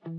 चलो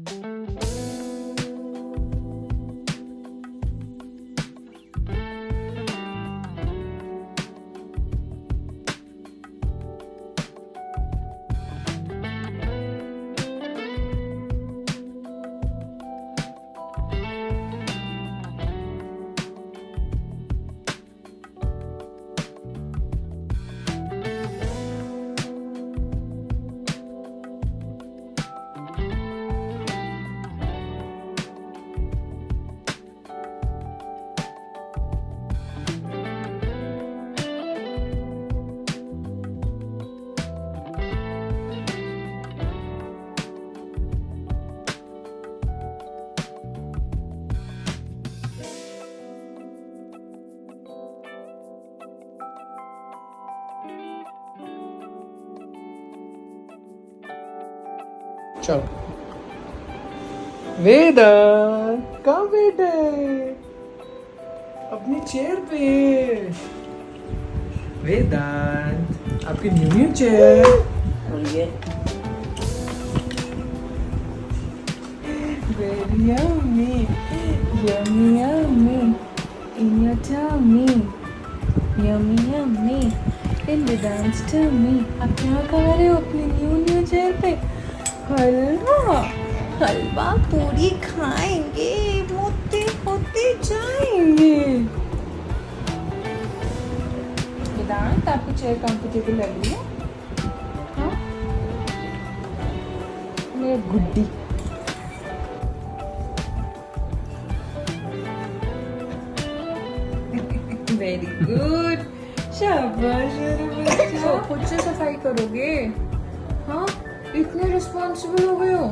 वेदांत कहाँ बैठे अपनी चेयर पे। वेदांत आपकी new chair. Very yummy, yummy, yummy, in your tummy, yummy, yummy, in Vedant's tummy. आप क्या खा रहे हो अपनी न्यू चेयर पे? हलवा हलवा पूरी खाएंगे, मोटे होते जाएंगे। वेदांत आपकी चेयर कंफर्टेबल लग रही है? हाँ मेरे गुड्डी। वेरी गुड, शाबाश मेरे बच्चे। खुद से सफाई करोगे? हाँ इतने रिस्पॉन्सिबल हो गए हो।